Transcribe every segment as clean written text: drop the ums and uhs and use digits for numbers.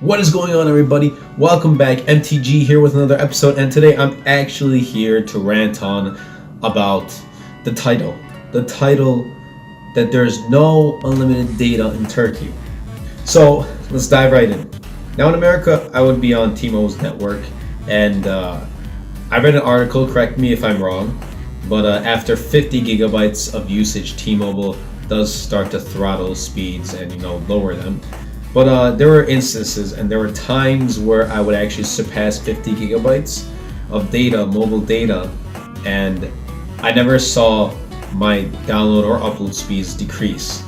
What is going on, everybody? Welcome back. MTG here with another episode, and today I'm actually here to rant on about the title. The title that there's no unlimited data in Turkey. So let's dive right in. Now in America, I would be on T-Mobile's network, and I read an article, correct me if I'm wrong, but after 50 gigabytes of usage, T-Mobile does start to throttle speeds and lower them. But there were instances and there were times where I would actually surpass 50 gigabytes of data, mobile data, and I never saw my download or upload speeds decrease.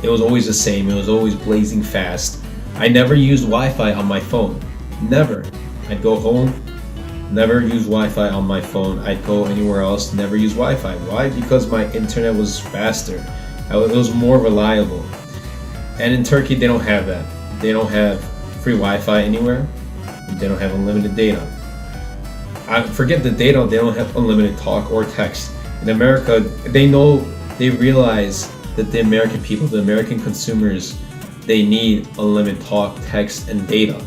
It was always the same. It was always blazing fast. I never used Wi-Fi on my phone. Never. I'd go home, never use Wi-Fi on my phone. I'd go anywhere else, never use Wi-Fi. Why? Because my internet was faster. It was more reliable. And in Turkey, they don't have that. They don't have free Wi-Fi anywhere. They don't have unlimited data. I forget the data. They don't have unlimited talk or text. In America, they realize that the American people, the American consumers, they need unlimited talk, text, and data.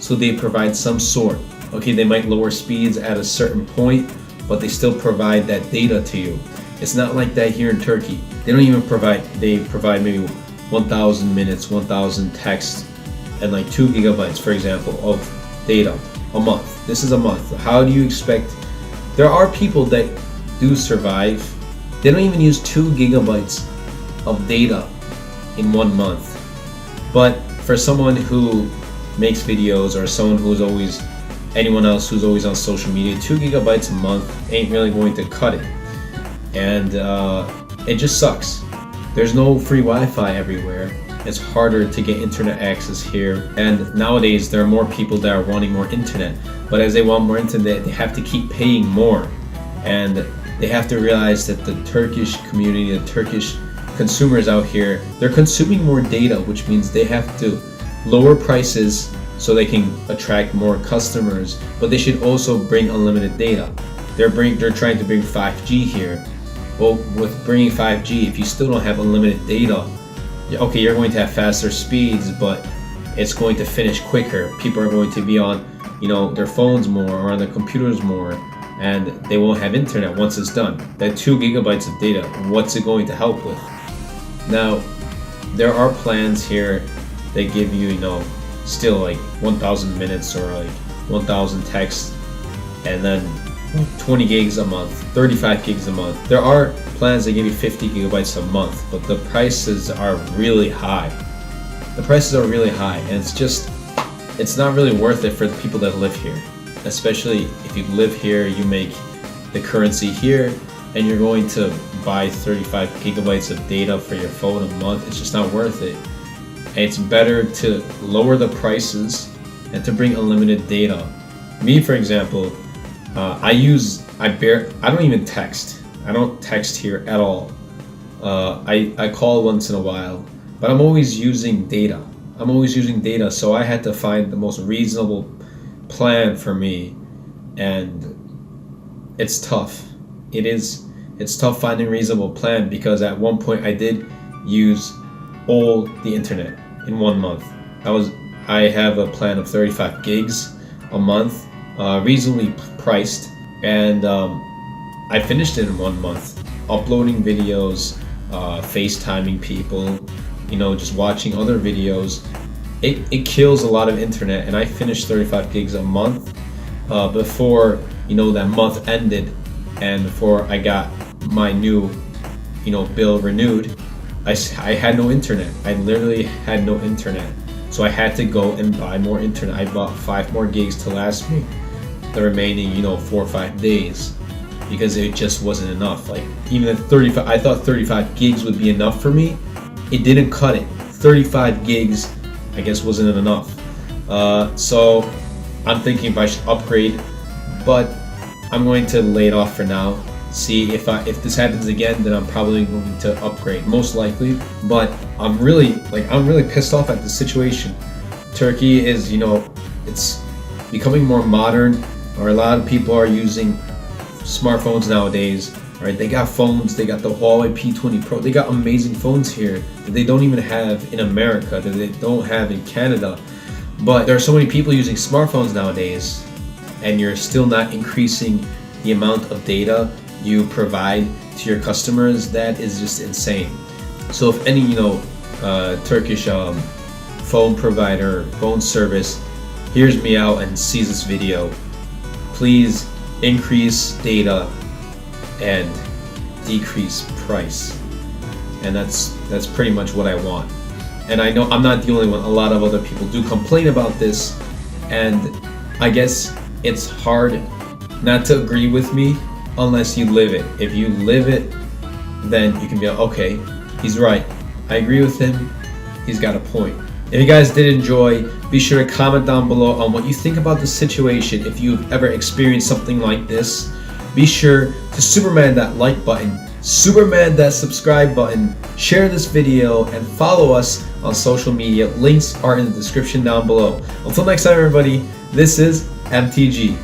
So they provide some sort. Okay, they might lower speeds at a certain point, but they still provide that data to you. It's not like that here in Turkey. They don't even provide. They provide maybe 1,000 minutes, 1,000 texts, and like 2 gigabytes, for example, of data a month. This is a month. How do you expect? There are people that do survive. They don't even use 2 gigabytes of data in 1 month. But for someone who makes videos or anyone else who's always on social media, 2 gigabytes a month ain't really going to cut it. And it just sucks. There's no free Wi-Fi everywhere. It's harder to get internet access here. And nowadays, there are more people that are wanting more internet. But as they want more internet, they have to keep paying more. And they have to realize that the Turkish community, the Turkish consumers out here, they're consuming more data, which means they have to lower prices so they can attract more customers. But they should also bring unlimited data. They're trying to bring 5G here. Well, with bringing 5G, if you still don't have unlimited data, okay, you're going to have faster speeds, but it's going to finish quicker. People are going to be on, their phones more or on their computers more, and they won't have internet once it's done. That 2 gigabytes of data, what's it going to help with? Now, there are plans here that give you, still like 1,000 minutes or like 1,000 texts, and then 20 gigs a month, 35 gigs a month. There are plans that give you 50 gigabytes a month, but the prices are really high. The prices are really high, and it's not really worth it for the people that live here. Especially if you live here, you make the currency here, and you're going to buy 35 gigabytes of data for your phone a month. It's just not worth it. And it's better to lower the prices and to bring unlimited data. Me, for example, I don't even text. I don't text here at all. I call once in a while, but I'm always using data. So I had to find the most reasonable plan for me, and it's tough. It's tough finding a reasonable plan, because at one point I did use all the internet in 1 month. I have a plan of 35 gigs a month, reasonably priced, and I finished it in 1 month, uploading videos, FaceTiming people, just watching other videos. It kills a lot of internet, and I finished 35 gigs a month before that month ended, and before I got my new bill renewed. I had no internet. I literally had no internet, so I had to go and buy more internet. I bought 5 more gigs to last me the remaining 4 or 5 days, because it just wasn't enough. Like, even at 35, I thought 35 gigs would be enough for me. It didn't cut it. 35 gigs, I guess, wasn't enough. So I'm thinking if I should upgrade, but I'm going to lay it off for now. See if this happens again, then I'm probably going to upgrade, most likely. But I'm really pissed off at the situation. Turkey is, it's becoming more modern, or a lot of people are using smartphones nowadays. Right? They got phones. They got the Huawei P20 Pro. They got amazing phones here that they don't even have in America, that they don't have in Canada. But there are so many people using smartphones nowadays, and you're still not increasing the amount of data you provide to your customers. That is just insane. So if any, Turkish phone provider, phone service hears me out and sees this video, please increase data and decrease price. And that's pretty much what I want. And I know I'm not the only one. A lot of other people do complain about this, and I guess it's hard not to agree with me unless you live it. If you live it, then you can be like, okay, he's right. I agree with him. He's got a point. If you guys did enjoy, be sure to comment down below on what you think about the situation. If you've ever experienced something like this, be sure to Superman that like button, Superman that subscribe button, share this video, and follow us on social media. Links are in the description down below. Until next time, everybody, this is MTG.